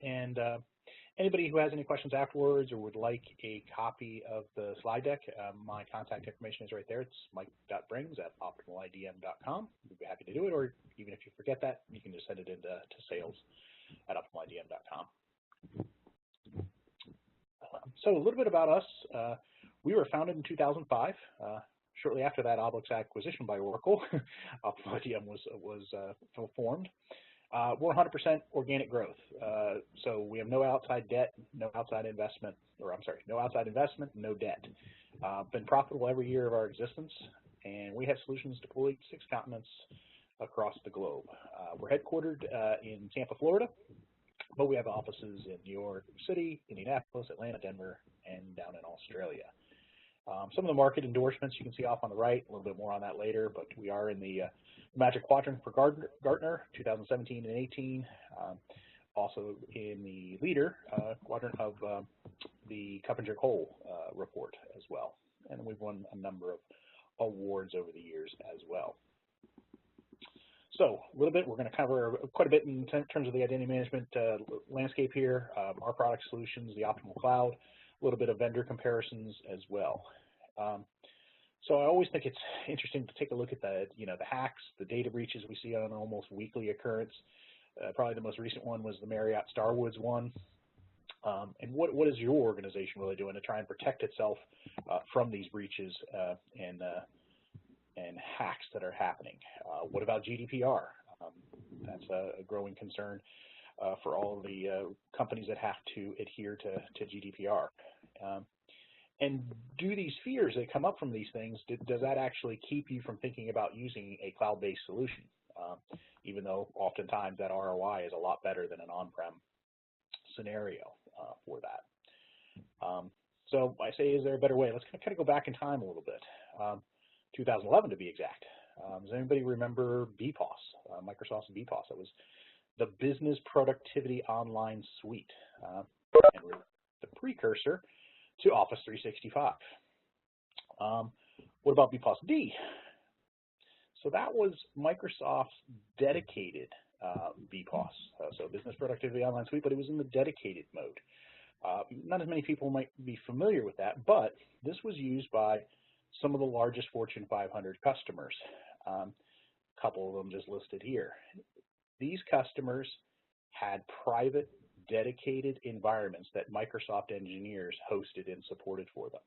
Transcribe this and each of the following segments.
And anybody who has any questions afterwards or would like a copy of the slide deck, my contact information is right there. It's mike.brings@optimalidm.com. We'd be happy to do it, or even if you forget that, you can just send it into sales@optimalidm.com. So a little bit about us. We were founded in 2005. Shortly after that Obelix acquisition by Oracle, OptimalIDM was formed. We're 100% organic growth. So we have no outside debt, no outside investment, no debt. Been profitable every year of our existence, and we have solutions deployed 6 continents across the globe. We're headquartered in Tampa, Florida, but we have offices in New York City, Indianapolis, Atlanta, Denver, and down in Australia. Some of the market endorsements you can see off on the right, a little bit more on that later, but we are in the Magic Quadrant for Gartner 2017 and 18, also in the leader quadrant of the Coppinger-Cole report as well. And we've won a number of awards over the years as well. So a little bit, we're going to cover quite a bit in terms of the identity management landscape here, our product solutions, the Optimal Cloud, a little bit of vendor comparisons as well. So I always think it's interesting to take a look at the hacks, the data breaches we see on an almost weekly occurrence. Probably the most recent one was the Marriott Starwoods one. And what is your organization really doing to try and protect itself from these breaches and hacks that are happening? What about GDPR? That's a growing concern for all of the companies that have to adhere to GDPR. And do these fears that come up from these things, does that actually keep you from thinking about using a cloud-based solution? Even though oftentimes that ROI is a lot better than an on-prem scenario for that. So I say, is there a better way? Let's kind of go back in time a little bit. 2011 to be exact. Does anybody remember BPOS, Microsoft's BPOS? It was the Business Productivity Online Suite, and the precursor to Office 365. What about BPOS-D? So that was Microsoft's dedicated BPOS, so Business Productivity Online Suite, but it was in the dedicated mode. Not as many people might be familiar with that, but this was used by some of the largest Fortune 500 customers. A couple of them just listed here. These customers had private, dedicated environments that Microsoft engineers hosted and supported for them.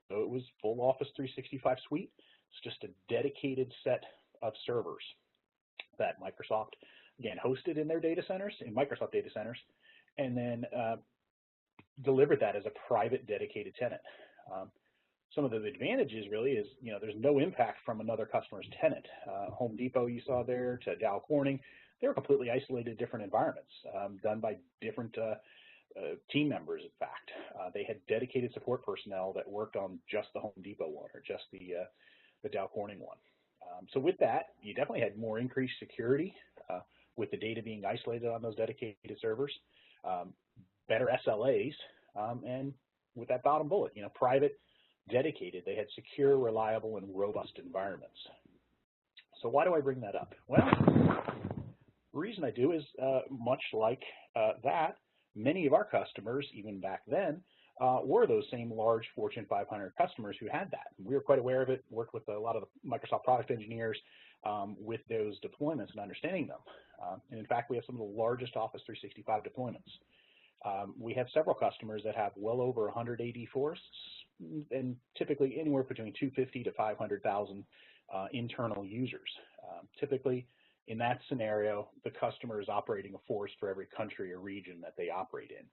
So it was full Office 365 suite. It's just a dedicated set of servers that Microsoft, again, hosted in their data centers, in Microsoft data centers, and then delivered that as a private, dedicated tenant. Some of the advantages really is, there's no impact from another customer's tenant. Home Depot you saw there to Dow Corning, they were completely isolated different environments done by different team members, in fact. They had dedicated support personnel that worked on just the Home Depot one or just the Dow Corning one. So with that, you definitely had more increased security with the data being isolated on those dedicated servers, better SLAs, and with that bottom bullet, private, dedicated, they had secure, reliable, and robust environments. So why do I bring that up? Well, the reason I do is much like that, many of our customers, even back then, were those same large Fortune 500 customers who had that. We were quite aware of it, worked with a lot of the Microsoft product engineers with those deployments and understanding them. And in fact, we have some of the largest Office 365 deployments. We have several customers that have well over 100 AD forests, and typically anywhere between 250 to 500,000 internal users. Typically, in that scenario, the customer is operating a forest for every country or region that they operate in.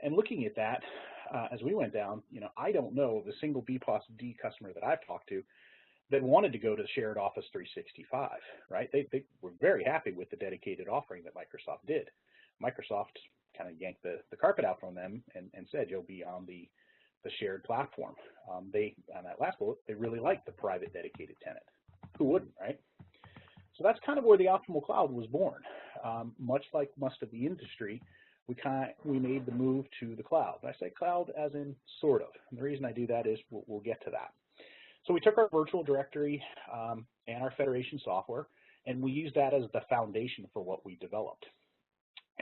And looking at that, as we went down, I don't know of a single BPOS-D customer that I've talked to that wanted to go to shared Office 365, right? They were very happy with the dedicated offering that Microsoft did. Microsoft kind of yanked the carpet out from them and said, you'll be on the shared platform. On that last bullet, they really liked the private dedicated tenant. Who wouldn't, right? So that's kind of where the Optimal Cloud was born. Much like most of the industry, we made the move to the cloud. I say cloud as in sort of. And the reason I do that is we'll get to that. So we took our virtual directory and our federation software, and we used that as the foundation for what we developed.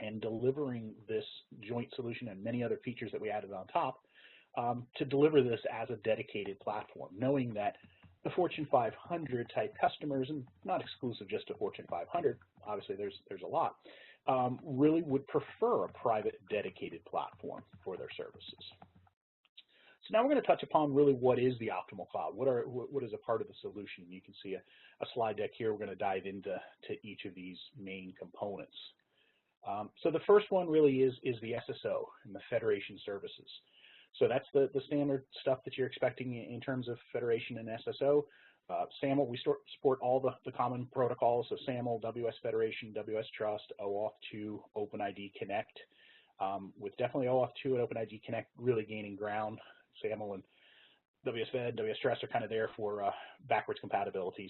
and delivering this joint solution and many other features that we added on top to deliver this as a dedicated platform, knowing that the Fortune 500 type customers, and not exclusive just to Fortune 500, obviously there's a lot, really would prefer a private dedicated platform for their services. So now we're going to touch upon really what is the Optimal Cloud, what is a part of the solution. You can see a slide deck here. We're going to dive into each of these main components. So the first one really is the SSO and the Federation services. So that's the standard stuff that you're expecting in terms of Federation and SSO. SAML, we support all the common protocols, so SAML, WS Federation, WS Trust, OAuth 2, OpenID Connect, with definitely OAuth 2 and OpenID Connect really gaining ground. SAML and WS Fed, WS Trust are kind of there for backwards compatibilities.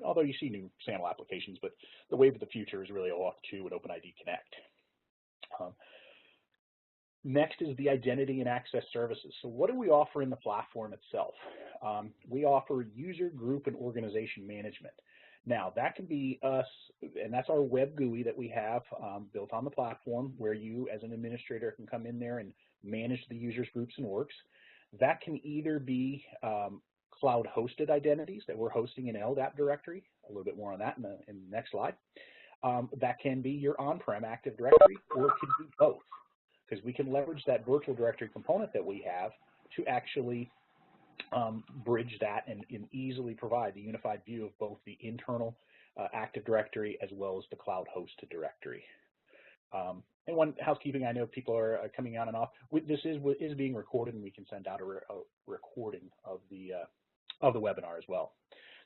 Although you see new SAML applications, but the wave of the future is really OAuth 2 and OpenID Connect. Next is the identity and access services. So what do we offer in the platform itself? We offer user, group, and organization management. Now, that can be us, and that's our web GUI that we have built on the platform, where you, as an administrator, can come in there and manage the users, groups, and orgs. That can either be cloud-hosted identities that we're hosting in LDAP directory. A little bit more on that in the next slide. That can be your on-prem Active Directory, or it could be both, because we can leverage that virtual directory component that we have to actually bridge that and easily provide the unified view of both the internal Active Directory as well as the cloud-hosted directory. And one housekeeping, I know people are coming on and off. This is being recorded, and we can send out a recording of the webinar as well.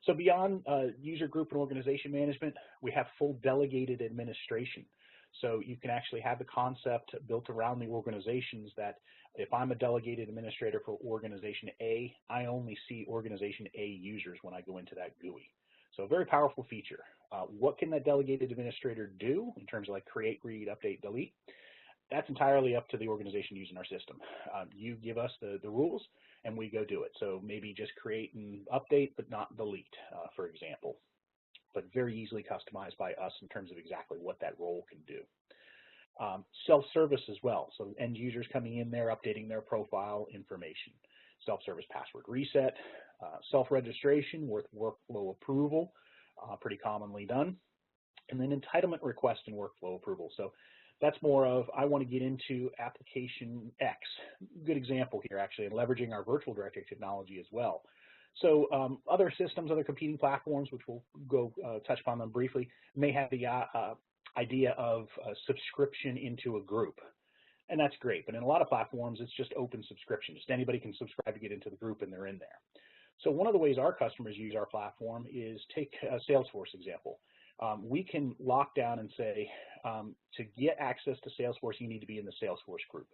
So beyond user group and organization management, we have full delegated administration. So you can actually have the concept built around the organizations that if I'm a delegated administrator for organization A, I only see organization A users when I go into that GUI. So a very powerful feature. What can that delegated administrator do in terms of like create, read, update, delete? That's entirely up to the organization using our system. You give us the rules and we go do it. So maybe just create and update but not delete, for example. But very easily customized by us in terms of exactly what that role can do. Self-service as well, so end users coming in there, updating their profile information. Self-service password reset, self-registration with workflow approval, pretty commonly done. And then entitlement request and workflow approval. So that's more of, I want to get into application X. Good example here, actually, and leveraging our virtual directory technology as well. So other systems, other competing platforms, which we'll go touch upon them briefly, may have the idea of a subscription into a group. And that's great, but in a lot of platforms, it's just open subscription. Just anybody can subscribe to get into the group and they're in there. So one of the ways our customers use our platform is take a Salesforce example. We can lock down and say, to get access to Salesforce, you need to be in the Salesforce group.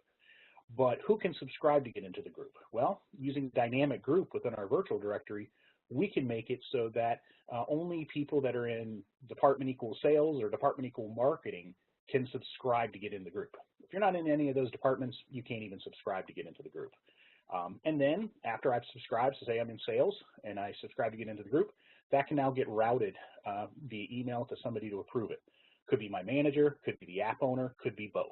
But who can subscribe to get into the group? Well, using dynamic group within our virtual directory, we can make it so that only people that are in department equal sales or department equal marketing can subscribe to get in the group. If you're not in any of those departments, you can't even subscribe to get into the group. And then after I've subscribed, so say I'm in sales and I subscribe to get into the group, that can now get routed via email to somebody to approve it. Could be my manager, could be the app owner, could be both.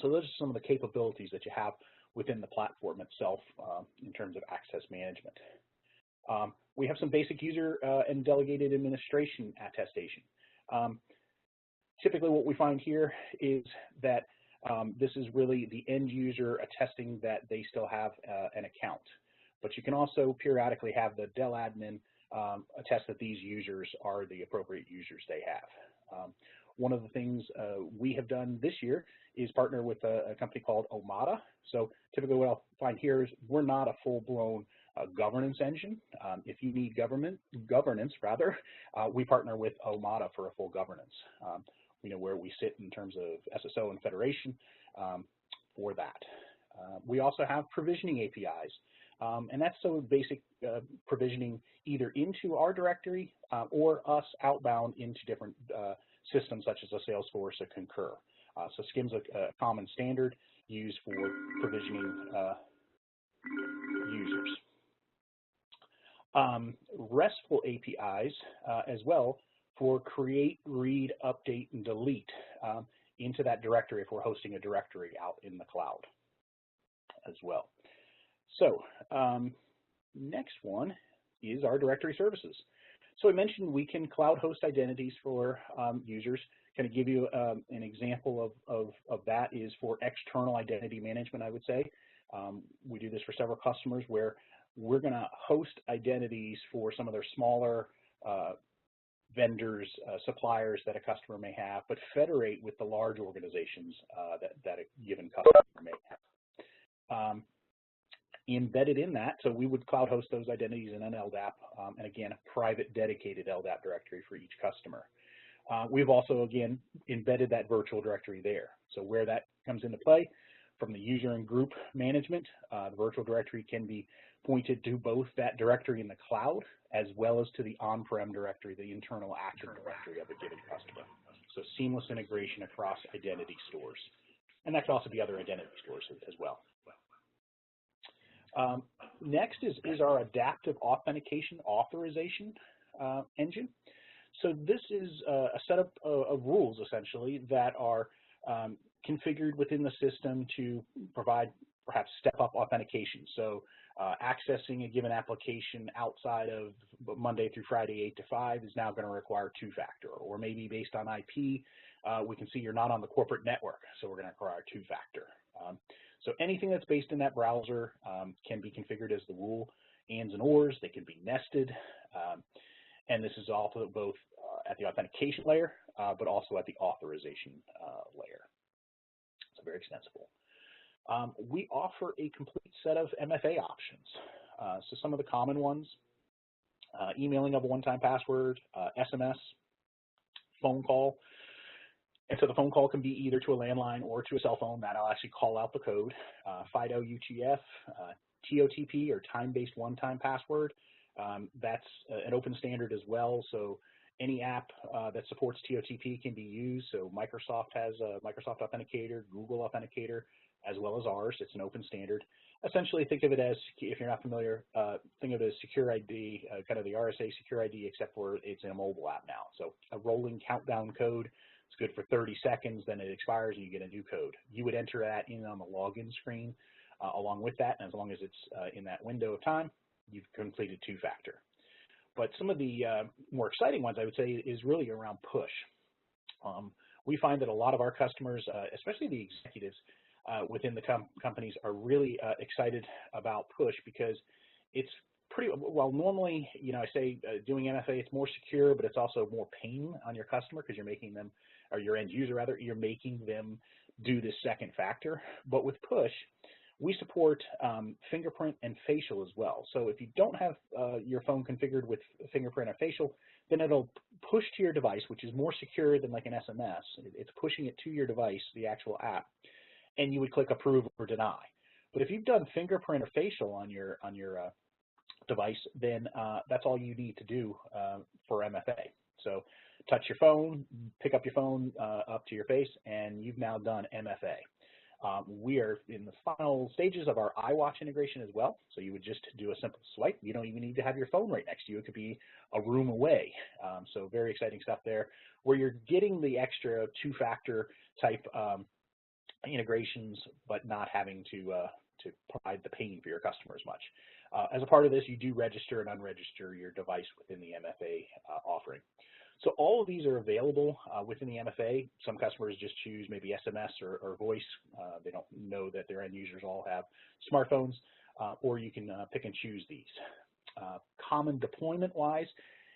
So those are some of the capabilities that you have within the platform itself in terms of access management. We have some basic user and delegated administration attestation. Typically what we find here is that this is really the end user attesting that they still have an account. But you can also periodically have the Dell admin attest that these users are the appropriate users they have. One of the things we have done this year is partner with a company called Omada. So typically what I'll find here is we're not a full-blown governance engine. If you need governance, we partner with Omada for a full governance. You know, where we sit in terms of SSO and Federation for that. We also have provisioning APIs, and that's so basic provisioning either into our directory or us outbound into different systems such as a Salesforce or Concur. So SCIM's a common standard used for provisioning users. RESTful APIs as well for create, read, update, and delete. into that directory if we're hosting a directory out in the cloud as well. So next one is our directory services. So I mentioned we can cloud host identities for users. Kind of give you an example of that is for external identity management, I would say. We do this for several customers where we're going to host identities for some of their smaller vendors, suppliers that a customer may have, but federate with the large organizations that a given customer may have. Embedded in that, so we would cloud host those identities in an LDAP, and again, a private dedicated LDAP directory for each customer. We've also, again, embedded that virtual directory there. So where that comes into play, from the user and group management, the virtual directory can be pointed to both that directory in the cloud as well as to the on-prem directory, the internal active directory of a given customer. So seamless integration across identity stores. And that could also be other identity stores as well. Next is our adaptive authentication authorization engine. So this is a set of rules, essentially, that are configured within the system to provide perhaps step-up authentication. So accessing a given application outside of Monday through Friday 8 to 5 is now going to require two-factor, or maybe based on IP, we can see you're not on the corporate network, so we're going to require two-factor. So anything that's based in that browser can be configured as the rule, ands and ors. They can be nested, and this is also both at the authentication layer, but also at the authorization layer. So very extensible. We offer a complete set of MFA options. So some of the common ones, emailing of a one-time password, SMS, phone call. And so the phone call can be either to a landline or to a cell phone. That'll actually call out the code. FIDO UTF, TOTP, or time-based one-time password. That's an open standard as well. So any app that supports TOTP can be used. So Microsoft has a Microsoft Authenticator, Google Authenticator, as well as ours. It's an open standard. Essentially, think of it as, if you're not familiar, think of it as Secure ID, kind of the RSA Secure ID, except for it's in a mobile app now. So a rolling countdown code. It's good for 30 seconds, then it expires and you get a new code. You would enter that in on the login screen along with that, and as long as it's in that window of time, you've completed two-factor. But some of the more exciting ones, I would say, is really around push. We find that a lot of our customers, especially the executives within the companies, are really excited about push because it's pretty, well, normally, you know, I say doing MFA, it's more secure, but it's also more pain on your customer because you're making them, or your end user rather, you're making them do this second factor. But with push, we support fingerprint and facial as well. So if you don't have your phone configured with fingerprint or facial, then it'll push to your device, which is more secure than like an SMS. It's pushing it to your device, the actual app, and you would click approve or deny. But if you've done fingerprint or facial on your device, then that's all you need to do for MFA. So touch your phone, pick up your phone up to your face, and you've now done MFA. We are in the final stages of our iWatch integration as well. So you would just do a simple swipe. You don't even need to have your phone right next to you. It could be a room away. So very exciting stuff there, where you're getting the extra two-factor type integrations, but not having to provide the pain for your customers much. As a part of this, you do register and unregister your device within the MFA offering. So all of these are available within the MFA. Some customers just choose maybe SMS or voice. They don't know that their end users all have smartphones, or you can pick and choose these. Common deployment-wise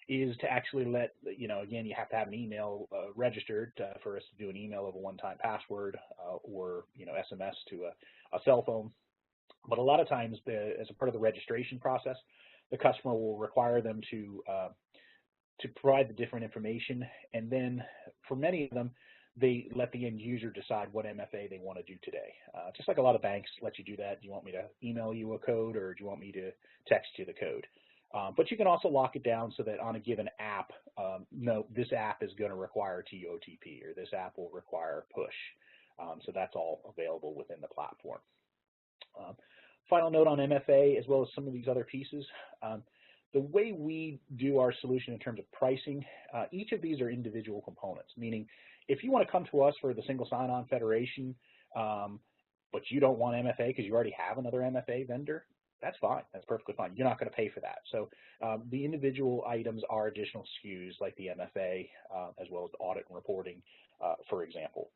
is to actually let, you know, again, you have to have an email registered for us to do an email of a one-time password or, you know, SMS to a cell phone. But a lot of times, as a part of the registration process, the customer will require them to provide the different information, and then for many of them, they let the end user decide what MFA they want to do today. Just like a lot of banks let you do that. Do you want me to email you a code, or do you want me to text you the code? But you can also lock it down so that on a given app, no, this app is going to require TOTP, or this app will require push. So that's all available within the platform. Final note on MFA, as well as some of these other pieces. the way we do our solution in terms of pricing, each of these are individual components, meaning if you want to come to us for the single sign-on federation, but you don't want MFA because you already have another MFA vendor, that's fine. That's perfectly fine. You're not going to pay for that. So the individual items are additional SKUs like the MFA as well as the audit and reporting, for example.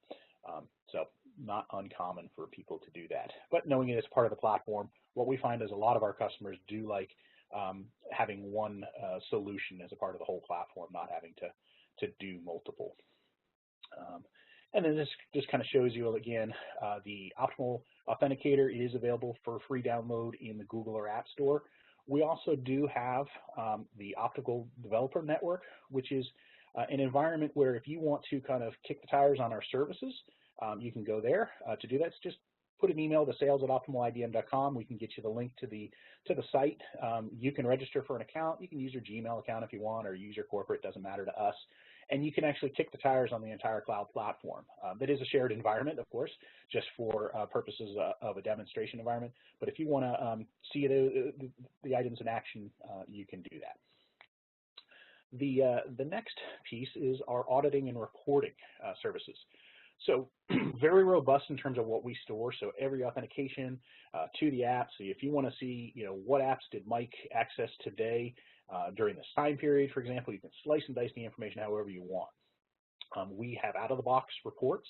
So not uncommon for people to do that. But knowing it as part of the platform, what we find is a lot of our customers do like having one solution as a part of the whole platform, not having to do multiple. And then this just kind of shows you, again, the Optimal Authenticator is available for free download in the Google or App Store. We also do have the Optical Developer Network, which is an environment where if you want to kind of kick the tires on our services, you can go there. To do that, it's just put an email to sales@optimalidm.com. We can get you the link to the site. You can register for an account. You can use your Gmail account if you want, or use your corporate. Doesn't matter to us. And you can actually kick the tires on the entire cloud platform. It is a shared environment, of course, just for purposes of a demonstration environment. But if you want to see the items in action, you can do that. The next piece is our auditing and reporting services. So very robust in terms of what we store. So every authentication to the app. So if you want to see, what apps did Mike access today during this time period, for example, you can slice and dice the information however you want. We have out-of-the-box reports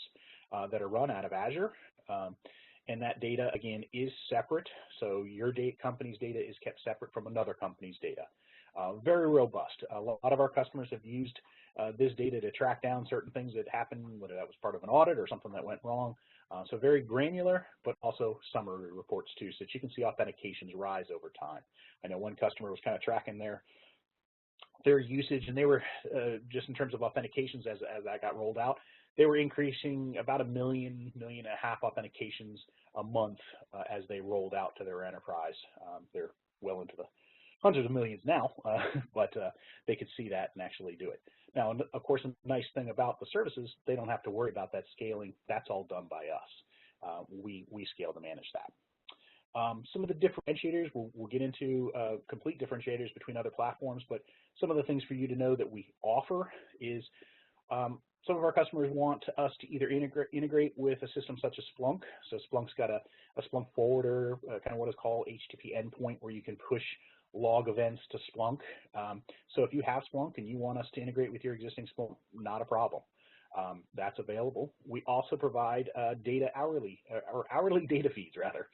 that are run out of Azure. And that data, again, is separate. So your company's data is kept separate from another company's data. Very robust. A lot of our customers have used this data to track down certain things that happened, whether that was part of an audit or something that went wrong. So very granular, but also summary reports too, so that you can see authentications rise over time. I know one customer was kind of tracking their usage, and they were, just in terms of authentications as that got rolled out, they were increasing about 1.5 million authentications a month as they rolled out to their enterprise. They're well into the hundreds of millions now, but they could see that and actually do it. Now, of course, a nice thing about the services, they don't have to worry about that scaling. That's all done by us. We scale to manage that. Some of the differentiators, we'll get into complete differentiators between other platforms, but some of the things for you to know that we offer is some of our customers want us to either integrate with a system such as Splunk. So Splunk's got a Splunk forwarder, kind of what is called HTTP endpoint, where you can push log events to Splunk. So if you have Splunk and you want us to integrate with your existing Splunk, not a problem. That's available. We also provide hourly data feeds, rather.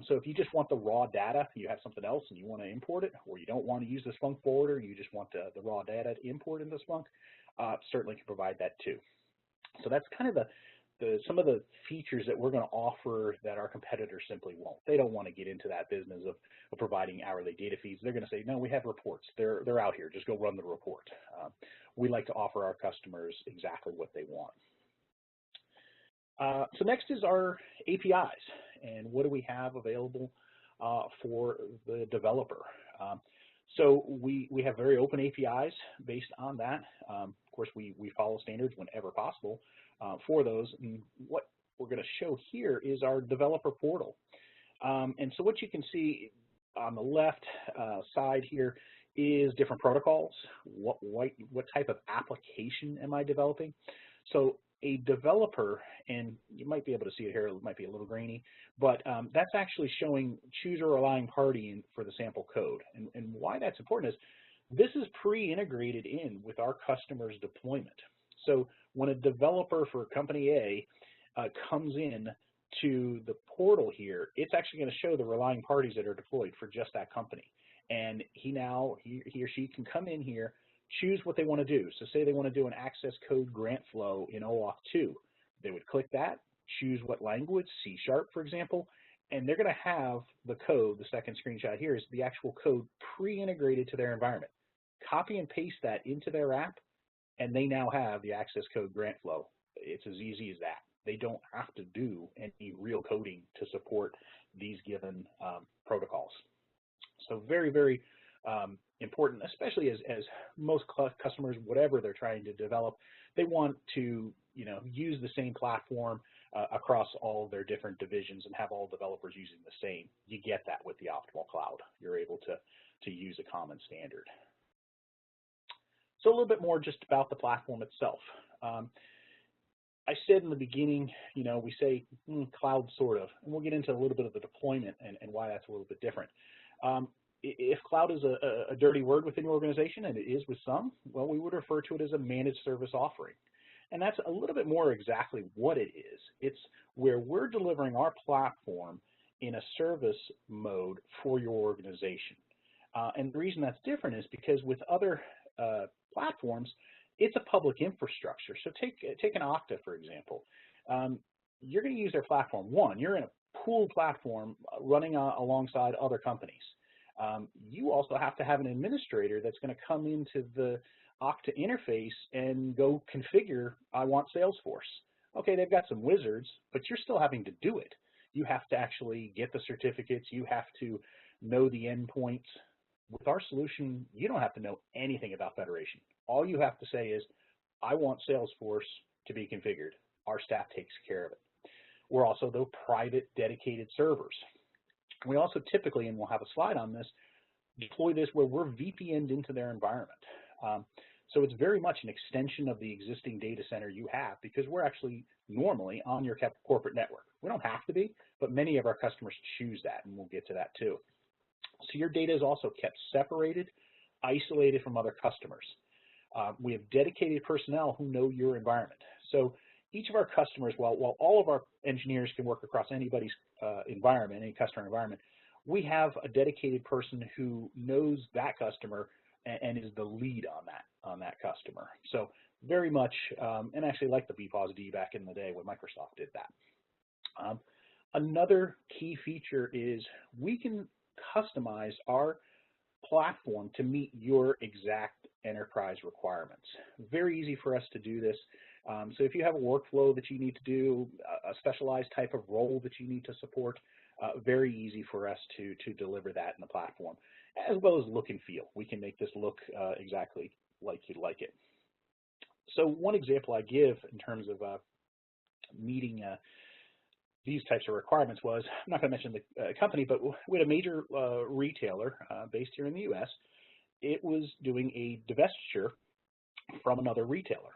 So if you just want the raw data, you have something else and you want to import it, or you don't want to use the Splunk forwarder, you just want the raw data to import into Splunk, certainly can provide that too. So that's kind of some of the features that we're going to offer that our competitors simply won't. They don't want to get into that business of providing hourly data feeds. They're going to say, no, we have reports. They're out here. Just go run the report. We like to offer our customers exactly what they want. So next is our APIs, and what do we have available for the developer? So we have very open APIs based on that. Of course, we follow standards whenever possible for those. And what we're going to show here is our developer portal. And so what you can see on the left side here is different protocols. What type of application am I developing? So a developer, and you might be able to see it here, it might be a little grainy, but that's actually showing choose a relying party for the sample code. And why that's important is this is pre-integrated in with our customer's deployment. So when a developer for company A comes in to the portal here, it's actually going to show the relying parties that are deployed for just that company. And he or she can come in here, choose what they want to do. So say they want to do an access code grant flow in OAuth 2. They would click that, choose what language, C#, for example, and they're going to have the code. The second screenshot here is the actual code pre-integrated to their environment. Copy and paste that into their app, and they now have the access code grant flow. It's as easy as that. They don't have to do any real coding to support these given protocols. So very, very important, especially as most customers, whatever they're trying to develop, they want to use the same platform across all of their different divisions and have all developers using the same. You get that with the Optimal Cloud. You're able to use a common standard. So a little bit more just about the platform itself. I said in the beginning, we say cloud sort of, and we'll get into a little bit of the deployment and why that's a little bit different. If cloud is a dirty word within your organization, and it is with some, well, we would refer to it as a managed service offering. And that's a little bit more exactly what it is. It's where we're delivering our platform in a service mode for your organization. And the reason that's different is because with other platforms, it's a public infrastructure. So take an Okta, for example. You're going to use their platform. One, you're in a pooled platform running alongside other companies. You also have to have an administrator that's going to come into the Okta interface and go configure, I want Salesforce. Okay, they've got some wizards, but you're still having to do it. You have to actually get the certificates. You have to know the endpoints. With our solution, you don't have to know anything about federation. All you have to say is, I want Salesforce to be configured. Our staff takes care of it. We're also the private dedicated servers. We also typically, and we'll have a slide on this, deploy this where we're VPN'd into their environment. So it's very much an extension of the existing data center you have because we're actually normally on your corporate network. We don't have to be, but many of our customers choose that, and we'll get to that too. So your data is also kept separated, isolated from other customers. We have dedicated personnel who know your environment. So each of our customers, while all of our engineers can work across anybody's environment, any customer environment, we have a dedicated person who knows that customer and is the lead on that customer. So very much, and actually like the BPOS-D back in the day when Microsoft did that. Another key feature is we can customize our platform to meet your exact enterprise requirements. Very easy for us to do this. So if you have a workflow that you need to do, a specialized type of role that you need to support, very easy for us to deliver that in the platform, as well as look and feel. We can make this look exactly like you'd like it. So one example I give in terms of meeting these types of requirements was, I'm not going to mention the company, but we had a major retailer based here in the U.S. It was doing a divestiture from another retailer.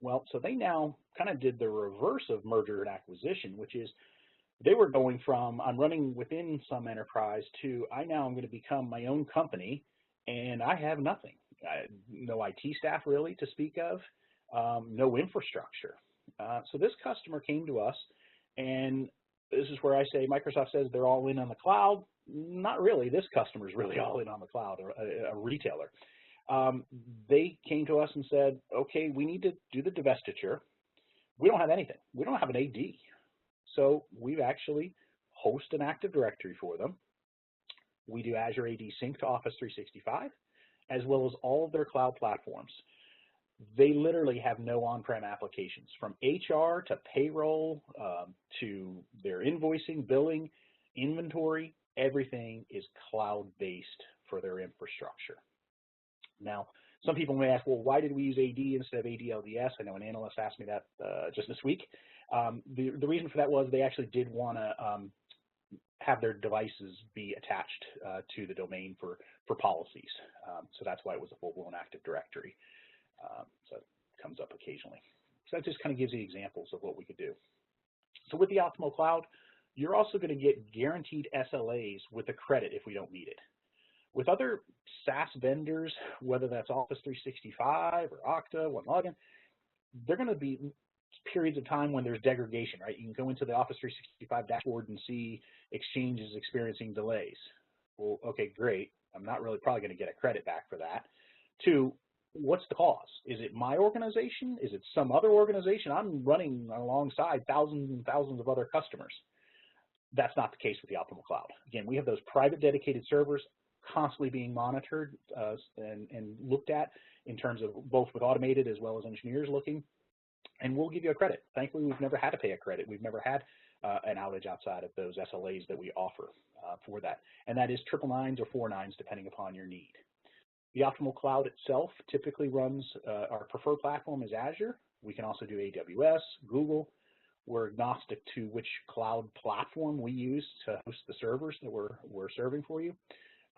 Well, so they now kind of did the reverse of merger and acquisition, which is they were going from I'm running within some enterprise to I now am going to become my own company, and I have nothing. No IT staff really to speak of, no infrastructure. So this customer came to us, and this is where I say Microsoft says they're all in on the cloud. Not really. This customer is really all in on the cloud, or a retailer. They came to us and said, okay, we need to do the divestiture. We don't have anything. We don't have an AD. So we've actually host an Active Directory for them. We do Azure AD Sync to Office 365, as well as all of their cloud platforms. They literally have no on-prem applications, from HR to payroll to their invoicing, billing, inventory. Everything is cloud-based for their infrastructure. Now, some people may ask, well, why did we use AD instead of ADLDS? I know an analyst asked me that just this week. The reason for that was they actually did want to have their devices be attached to the domain for policies. So that's why it was a full-blown Active Directory. So it comes up occasionally. So that just kind of gives you examples of what we could do. So with the Optimal Cloud, you're also going to get guaranteed SLAs with a credit if we don't meet it. With other SaaS vendors, whether that's Office 365 or Okta, OneLogin, they're going to be periods of time when there's degradation, right? You can go into the Office 365 dashboard and see Exchange is experiencing delays. Well, okay, great. I'm not really probably going to get a credit back for that. Two, what's the cause? Is it my organization? Is it some other organization? I'm running alongside thousands and thousands of other customers. That's not the case with the Optimal Cloud. Again, we have those private dedicated servers constantly being monitored and looked at in terms of both with automated as well as engineers looking, and we'll give you a credit. Thankfully, we've never had to pay a credit. We've never had an outage outside of those SLAs that we offer for that, and that is 999s or 49s depending upon your need. The Optimal Cloud itself typically runs, our preferred platform is Azure. We can also do AWS, Google. We're agnostic to which cloud platform we use to host the servers that we're serving for you.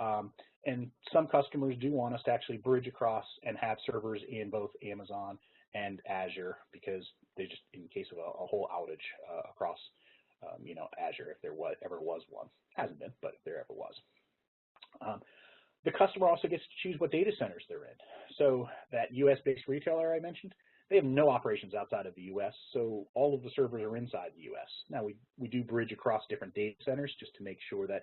And some customers do want us to actually bridge across and have servers in both Amazon and Azure, because they just, in case of a whole outage across, you know, Azure, if there ever was one. Hasn't been, but if there ever was. The customer also gets to choose what data centers they're in. So that US-based retailer I mentioned, they have no operations outside of the US, so all of the servers are inside the US. Now, we do bridge across different data centers just to make sure that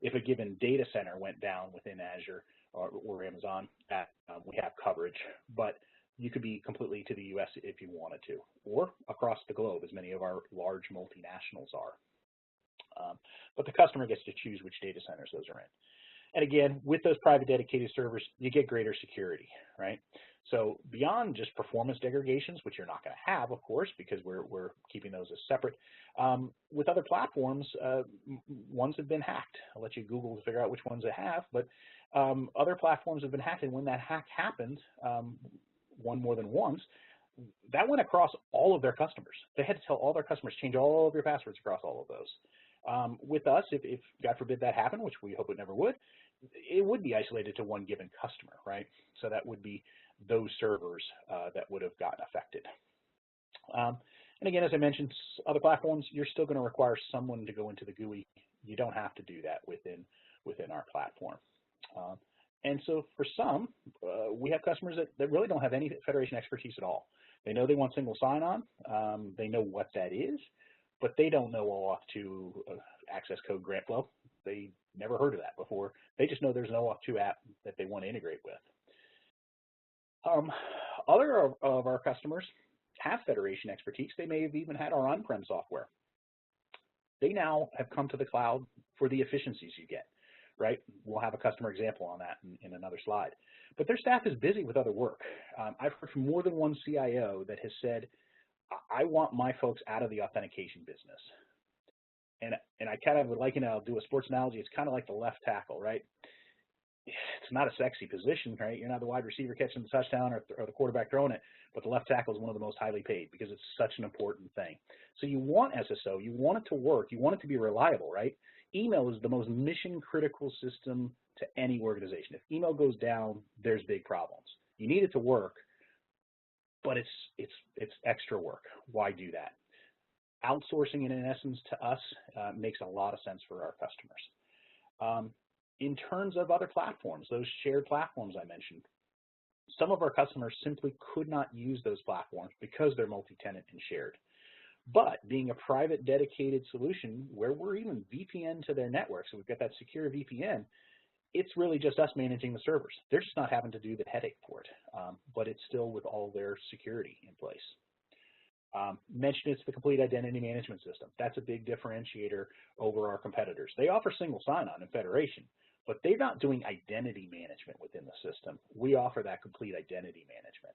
if a given data center went down within Azure or Amazon, that we have coverage. But you could be completely to the US if you wanted to, or across the globe, as many of our large multinationals are. But the customer gets to choose which data centers those are in. And again, with those private dedicated servers, you get greater security, right? So beyond just performance degradations, which you're not going to have, of course, because we're keeping those as separate, with other platforms, ones have been hacked. I'll let you Google to figure out which ones they have, but other platforms have been hacked, and when that hack happened, one more than once, that went across all of their customers. They had to tell all their customers, change all of your passwords across all of those. With us, if God forbid that happened, which we hope it never would, it would be isolated to one given customer, right? So that would be those servers that would have gotten affected. And again, as I mentioned, other platforms, you're still going to require someone to go into the GUI. You don't have to do that within our platform. And so for some, we have customers that really don't have any federation expertise at all. They know they want single sign-on. They know what that is, but they don't know OAuth 2 access code grant flow. They never heard of that before. They just know there's an OAuth 2 app that they want to integrate with. Other of our customers have federation expertise. They may have even had our on-prem software. They now have come to the cloud for the efficiencies you get, right? We'll have a customer example on that in another slide. But their staff is busy with other work. I've heard from more than one CIO that has said, I want my folks out of the authentication business. And I kind of would liken it, I'll do a sports analogy, it's kind of like the left tackle, right? It's not a sexy position, right? You're not the wide receiver catching the touchdown or the quarterback throwing it, but the left tackle is one of the most highly paid because it's such an important thing. So you want SSO, you want it to work, you want it to be reliable, right? Email is the most mission critical system to any organization. If email goes down, there's big problems. You need it to work, but it's extra work. Why do that? Outsourcing it in essence to us makes a lot of sense for our customers. In terms of other platforms, those shared platforms I mentioned, some of our customers simply could not use those platforms because they're multi-tenant and shared. But being a private dedicated solution where we're even VPN to their network, so we've got that secure VPN, it's really just us managing the servers. They're just not having to do the headache for it, but it's still with all their security in place. Mention it's the complete identity management system. That's a big differentiator over our competitors. They offer single sign-on and federation, but they're not doing identity management within the system. We offer that complete identity management.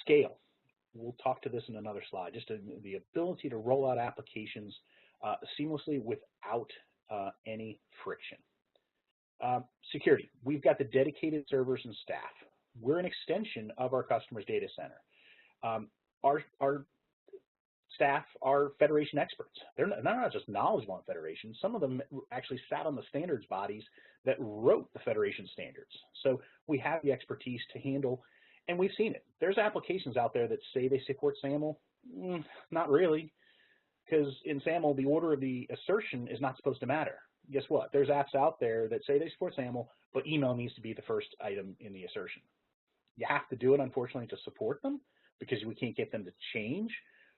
Scale. We'll talk to this in another slide. Just the ability to roll out applications seamlessly without any friction. Security. We've got the dedicated servers and staff. We're an extension of our customer's data center. Our staff are federation experts. They're not just knowledgeable on federation. Some of them actually sat on the standards bodies that wrote the federation standards. So we have the expertise to handle, and we've seen it. There's applications out there that say they support SAML. Not really, because in SAML, the order of the assertion is not supposed to matter. Guess what? There's apps out there that say they support SAML, but email needs to be the first item in the assertion. You have to do it, unfortunately, to support them, because we can't get them to change,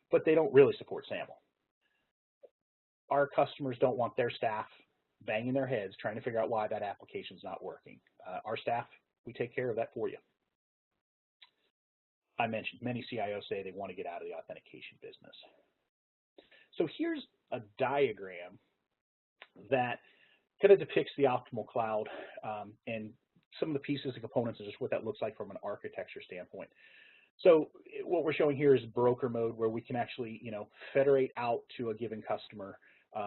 but they don't really support SAML. Our customers don't want their staff banging their heads trying to figure out why that application's not working. Our staff, we take care of that for you. I mentioned many CIOs say they want to get out of the authentication business. So here's a diagram that kind of depicts the optimal cloud and some of the pieces and components and just what that looks like from an architecture standpoint. So what we're showing here is broker mode, where we can actually, federate out to a given customer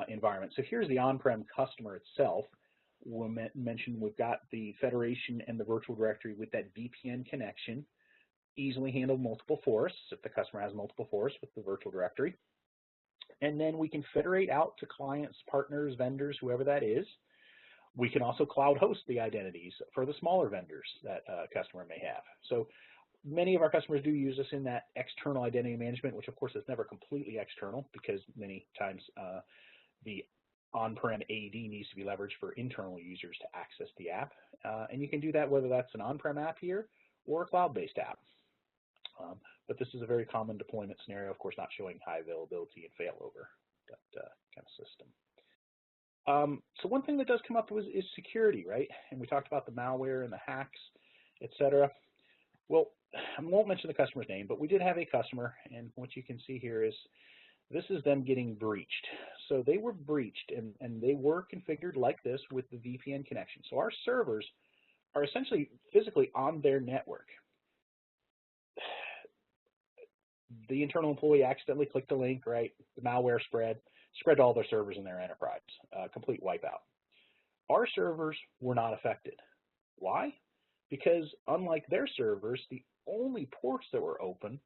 environment. So here's the on-prem customer itself. We'll mention we've got the federation and the virtual directory with that VPN connection, easily handle multiple forests if the customer has multiple forests with the virtual directory. And then we can federate out to clients, partners, vendors, whoever that is. We can also cloud host the identities for the smaller vendors that a customer may have. So many of our customers do use us in that external identity management, which of course is never completely external because many times the on-prem AD needs to be leveraged for internal users to access the app. And you can do that whether that's an on-prem app here or a cloud-based app. But this is a very common deployment scenario, of course, not showing high availability and failover, that kind of system. So one thing that does come up is security, right? And we talked about the malware and the hacks, et cetera. Well, I won't mention the customer's name, but we did have a customer, and what you can see here is this is them getting breached. So they were breached, and they were configured like this with the VPN connection. So our servers are essentially physically on their network. The internal employee accidentally clicked a link, right? The malware spread to all their servers in their enterprise, complete wipeout. Our servers were not affected. Why? Because unlike their servers, the only ports that were open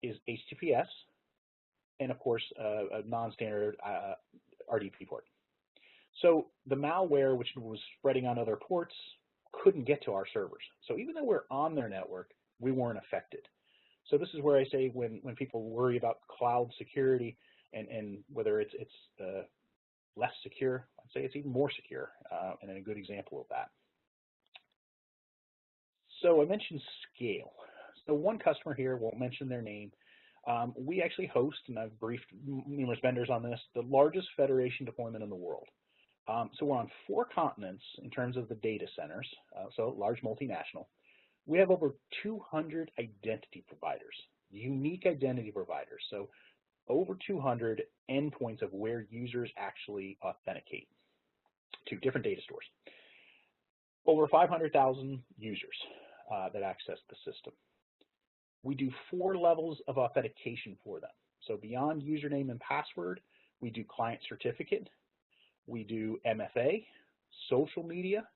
is HTTPS and, of course, a non-standard RDP port. So the malware, which was spreading on other ports, couldn't get to our servers. So even though we're on their network, we weren't affected. So this is where I say when people worry about cloud security and whether it's less secure, I'd say it's even more secure, and a good example of that. So I mentioned scale. So one customer here, won't mention their name, we actually host, and I've briefed numerous vendors on this, the largest federation deployment in the world. So we're on 4 continents in terms of the data centers, so large multinational. We have over 200 identity providers, unique identity providers, so over 200 endpoints of where users actually authenticate to different data stores. Over 500,000 users that access the system. We do 4 levels of authentication for them. So beyond username and password, we do client certificate, we do MFA, social media,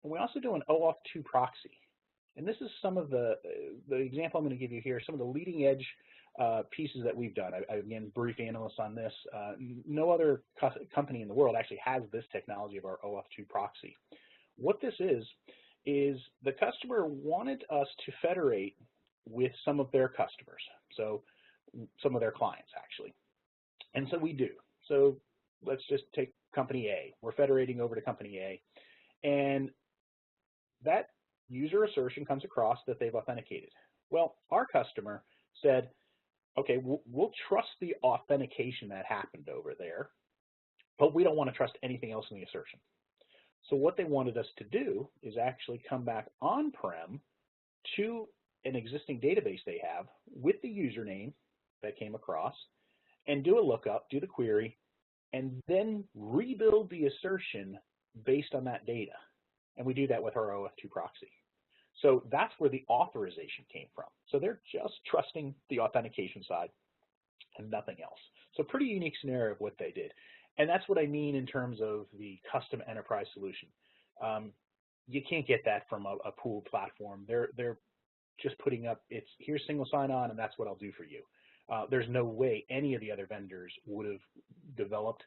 and we also do an OAuth 2 proxy. And this is some of the example I'm going to give you here, some of the leading edge pieces that we've done. I again, brief analysts on this. No other company in the world actually has this technology of our OAuth 2 proxy. What this is the customer wanted us to federate with some of their customers, so some of their clients actually. And so we do. So let's just take company A. We're federating over to company A. And that user assertion comes across that they've authenticated. Well, our customer said, okay, we'll trust the authentication that happened over there, but we don't want to trust anything else in the assertion. So what they wanted us to do is actually come back on-prem to an existing database they have with the username that came across and do a lookup, do the query, and then rebuild the assertion based on that data. And we do that with our OAuth 2 proxy. So that's where the authorization came from. So they're just trusting the authentication side and nothing else. So pretty unique scenario of what they did. And that's what I mean in terms of the custom enterprise solution. You can't get that from a pooled platform. They're just putting up, here's single sign-on and that's what I'll do for you. There's no way any of the other vendors would have developed,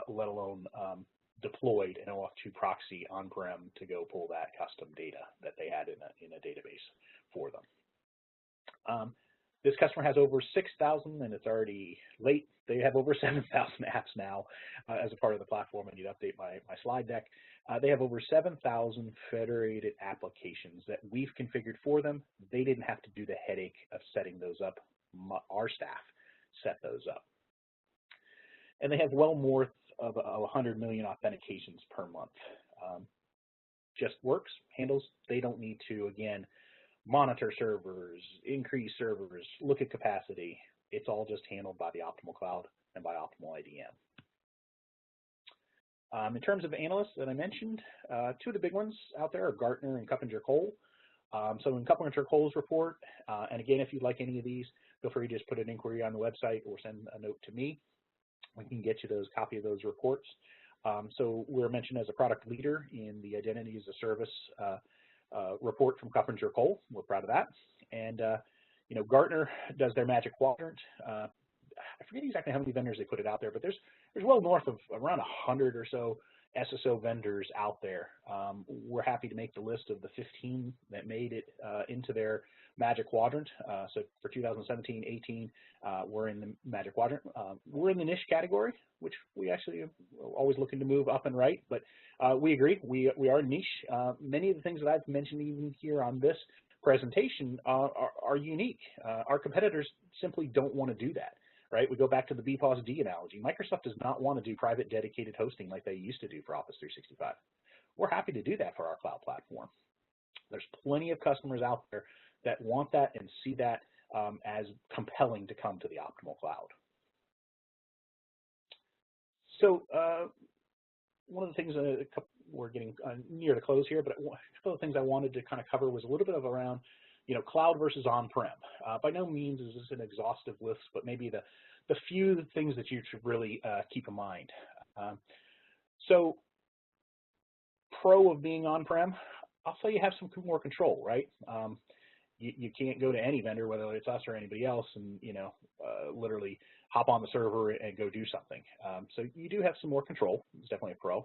let alone deployed an OAuth 2 proxy on-prem to go pull that custom data that they had in a database for them. This customer has over 6,000, and it's already late. They have over 7,000 apps now as a part of the platform. I need to update my slide deck. They have over 7,000 federated applications that we've configured for them. They didn't have to do the headache of setting those up. Our staff set those up. And they have well north of 100 million authentications per month. Just works, handles. They don't need to, again, monitor servers, increase servers, look at capacity. It's all just handled by the OptimalCloud and by Optimal IDM. In terms of analysts that I mentioned, 2 of the big ones out there are Gartner and Coppinger-Cole. So in Coppinger-Cole's report, and again, if you'd like any of these, feel free to just put an inquiry on the website or send a note to me. We can get you copy of those reports. So we're mentioned as a product leader in the Identity as a Service report from Coppinger-Cole. We're proud of that. And you know, Gartner does their Magic Quadrant. I forget exactly how many vendors they put it out there, but there's well north of around 100 or so SSO vendors out there. We're happy to make the list of the 15 that made it into their Magic Quadrant. So for 2017, 18, we're in the Magic Quadrant. We're in the niche category, which we actually are always looking to move up and right, but we agree, we are niche. Many of the things that I've mentioned even here on this presentation are unique. Our competitors simply don't want to do that. Right, we go back to the BPOS-D analogy. Microsoft does not want to do private dedicated hosting like they used to do for Office 365. We're happy to do that for our cloud platform. There's plenty of customers out there that want that and see that as compelling to come to the Optimal Cloud. So one of the things, we're getting near the close here, but a couple of things I wanted to kind of cover was a little bit of around, cloud versus on-prem. By no means is this an exhaustive list, but maybe the few things that you should really keep in mind. So pro of being on-prem, I'll say you have some more control, right? You can't go to any vendor, whether it's us or anybody else, and literally hop on the server and go do something. So you do have some more control. It's definitely a pro.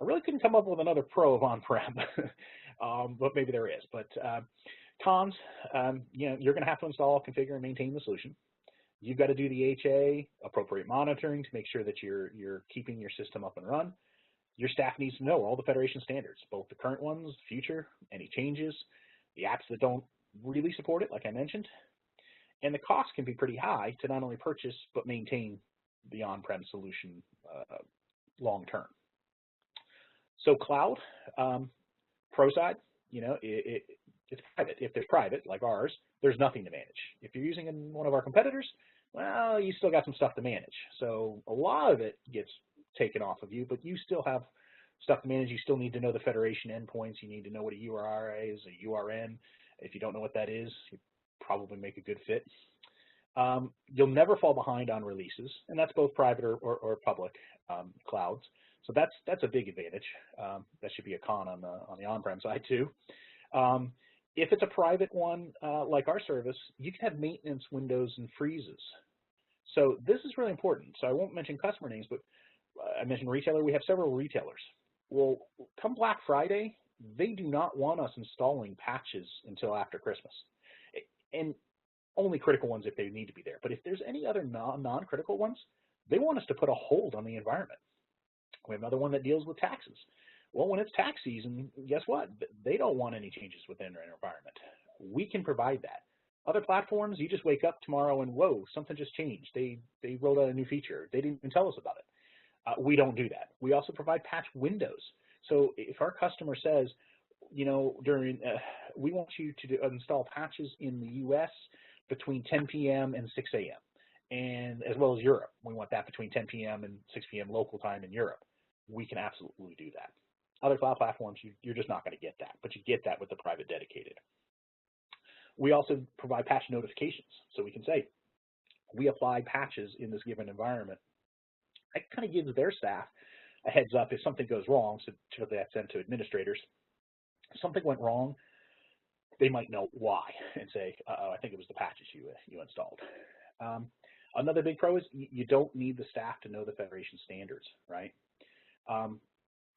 I really couldn't come up with another pro of on-prem, but maybe there is. But cons, you're going to have to install, configure, and maintain the solution. You've got to do the HA, appropriate monitoring, to make sure that you're keeping your system up and run. Your staff needs to know all the Federation standards, both the current ones, future, any changes, the apps that don't really support it, like I mentioned. And the cost can be pretty high to not only purchase, but maintain the on-prem solution long-term. So cloud, pro side, it's private. If there's private, like ours, there's nothing to manage. If you're using one of our competitors, well, you still got some stuff to manage. So a lot of it gets taken off of you, but you still have stuff to manage. You still need to know the Federation endpoints. You need to know what a URI is, a URN. If you don't know what that is, you probably make a good fit. You'll never fall behind on releases, and that's both private or public clouds. So that's a big advantage. That should be a con on the on-prem side too. If it's a private one, like our service, you can have maintenance windows and freezes. So this is really important. So I won't mention customer names, but I mentioned retailer. We have several retailers. Well, come Black Friday, they do not want us installing patches until after Christmas. And only critical ones if they need to be there. But if there's any other non-critical ones, they want us to put a hold on the environment. We have another one that deals with taxes. Well, when it's tax season, guess what? They don't want any changes within their environment. We can provide that. Other platforms, you just wake up tomorrow and, whoa, something just changed. They rolled out a new feature. They didn't even tell us about it. We don't do that. We also provide patch windows. So if our customer says, we want you to install patches in the U.S. between 10 p.m. and 6 a.m., and as well as Europe. We want that between 10 p.m. and 6 p.m. local time in Europe. We can absolutely do that. Other cloud platforms, you're just not going to get that, but you get that with the private dedicated. We also provide patch notifications. So we can say, we apply patches in this given environment. That kind of gives their staff a heads up if something goes wrong, so typically that's sent to administrators. If something went wrong, they might know why and say, I think it was the patches you installed. Another big pro is you don't need the staff to know the Federation standards, right?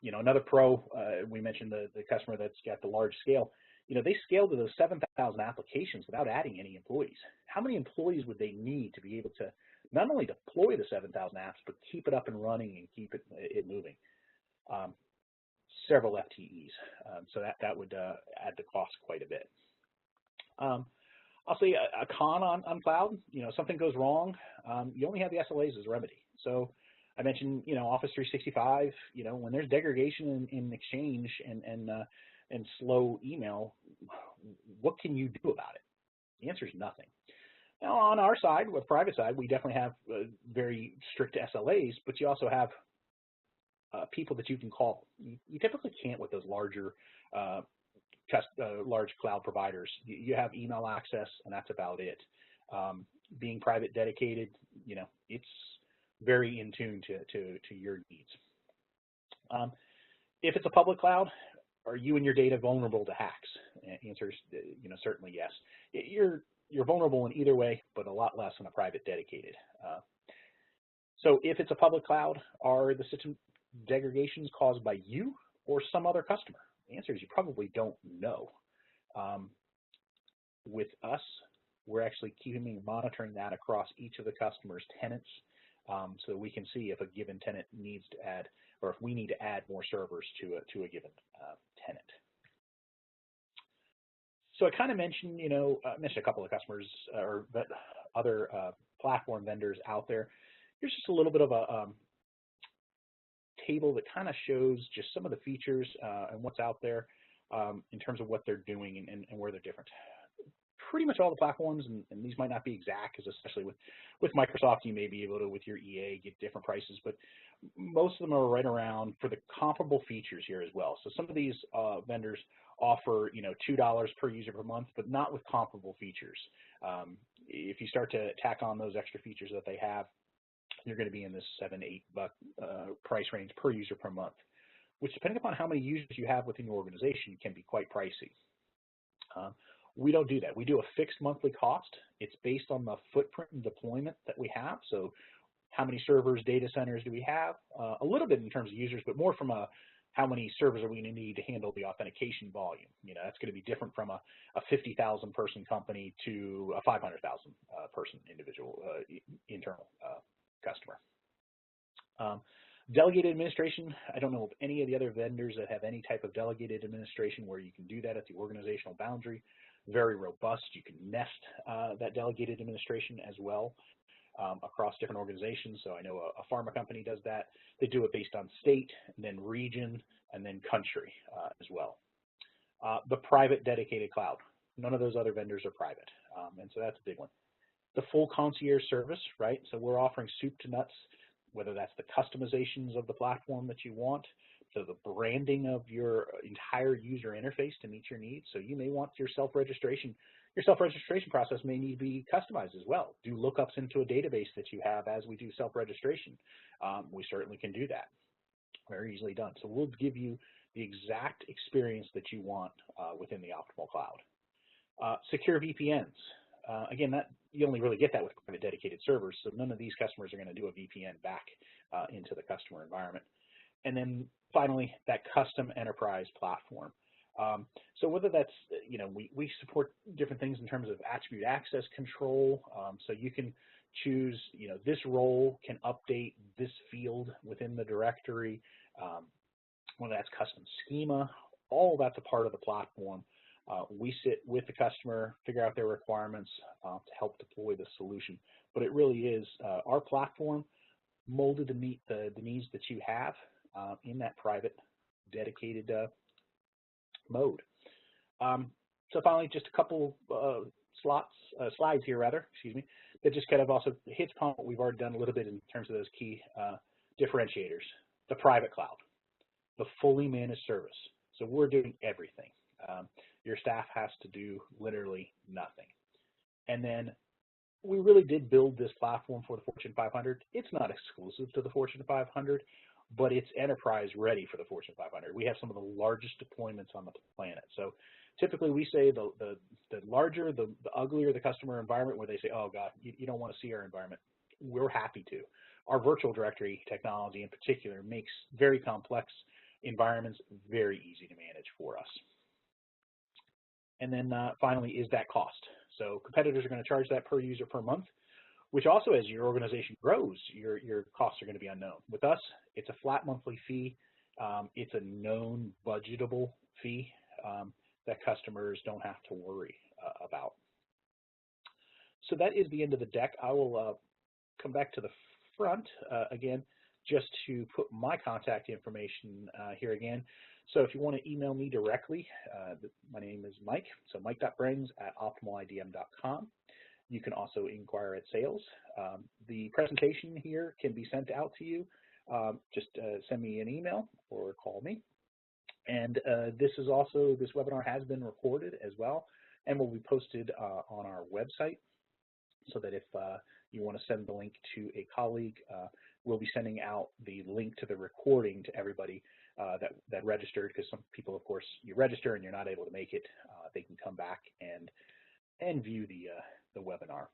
Another pro, we mentioned the customer that's got the large scale. They scaled to those 7,000 applications without adding any employees. How many employees would they need to be able to not only deploy the 7,000 apps, but keep it up and running and keep it moving? Several FTEs. So that would add the cost quite a bit. I'll say a con on cloud, something goes wrong, you only have the SLAs as a remedy. So I mentioned, Office 365, when there's degradation in Exchange and slow email, what can you do about it? The answer is nothing. Now, on our side, with private side, we definitely have very strict SLAs, but you also have people that you can call. You typically can't with those larger large cloud providers. You have email access, and that's about it. Being private dedicated, it's very in tune to your needs. If it's a public cloud, are you and your data vulnerable to hacks? Answer is, certainly yes. You're vulnerable in either way, but a lot less in a private dedicated. So if it's a public cloud, are the degradations caused by you or some other customer? The answer is you probably don't know. With us, we're actually monitoring that across each of the customer's tenants, so we can see if a given tenant needs to add, or if we need to add more servers to a given tenant. So I kind of mentioned, mentioned a couple of customers or other platform vendors out there. Here's just a little bit of a table that kind of shows just some of the features and what's out there in terms of what they're doing and where they're different. Pretty much all the platforms, and these might not be exact, because especially with Microsoft, you may be able to, with your EA, get different prices, but most of them are right around for the comparable features here as well. So some of these vendors offer, $2 per user per month, but not with comparable features. If you start to tack on those extra features that they have, you're going to be in this $7-8 price range per user per month, which, depending upon how many users you have within your organization, can be quite pricey. We don't do that. We do a fixed monthly cost. It's based on the footprint and deployment that we have. So how many servers, data centers do we have? A little bit in terms of users, but more from how many servers are we going to need to handle the authentication volume. That's going to be different from a 50,000 person company to a 500,000 person individual internal customer. Delegated administration, I don't know of any of the other vendors that have any type of delegated administration where you can do that at the organizational boundary. Very robust. You can nest that delegated administration as well across different organizations. So I know a pharma company does that. They do it based on state, and then region, and then country as well. The private dedicated cloud. None of those other vendors are private, and so that's a big one. The full concierge service, right? So we're offering soup to nuts, whether that's the customizations of the platform that you want, to the branding of your entire user interface to meet your needs. So you may want your self-registration. Your self-registration process may need to be customized as well. Do lookups into a database that you have as we do self-registration. We certainly can do that. Very easily done. So we'll give you the exact experience that you want within the Optimal Cloud. Secure VPNs. Again, you only really get that with private dedicated servers, so none of these customers are going to do a VPN back into the customer environment. And then finally, that custom enterprise platform. So whether that's, we support different things in terms of attribute access control, so you can choose, this role can update this field within the directory, whether that's custom schema, all that's a part of the platform. We sit with the customer, figure out their requirements to help deploy the solution. But it really is our platform molded to meet the needs that you have in that private, dedicated mode. So finally, just a couple slides here, that just kind of also hits upon what we've already done a little bit in terms of those key differentiators. The private cloud, the fully managed service. So we're doing everything. Your staff has to do literally nothing. And then we really did build this platform for the Fortune 500. It's not exclusive to the Fortune 500, but it's enterprise ready for the Fortune 500. We have some of the largest deployments on the planet. So typically we say the larger, the uglier the customer environment, where they say, oh God, you don't want to see our environment. We're happy to. Our virtual directory technology in particular makes very complex environments very easy to manage for us. And then finally is that cost. So competitors are going to charge that per user per month, which also, as your organization grows, your costs are going to be unknown. With us, it's a flat monthly fee. It's a known budgetable fee that customers don't have to worry about. So that is the end of the deck. I will come back to the front again, just to put my contact information here again. So if you want to email me directly, my name is Mike, so mike.brings@optimalidm.com. You can also inquire at sales. The presentation here can be sent out to you. Just send me an email or call me. And this webinar has been recorded as well and will be posted on our website, so that if you want to send the link to a colleague, we'll be sending out the link to the recording to everybody that registered, because some people, of course, you register and you're not able to make it. They can come back and view the webinar.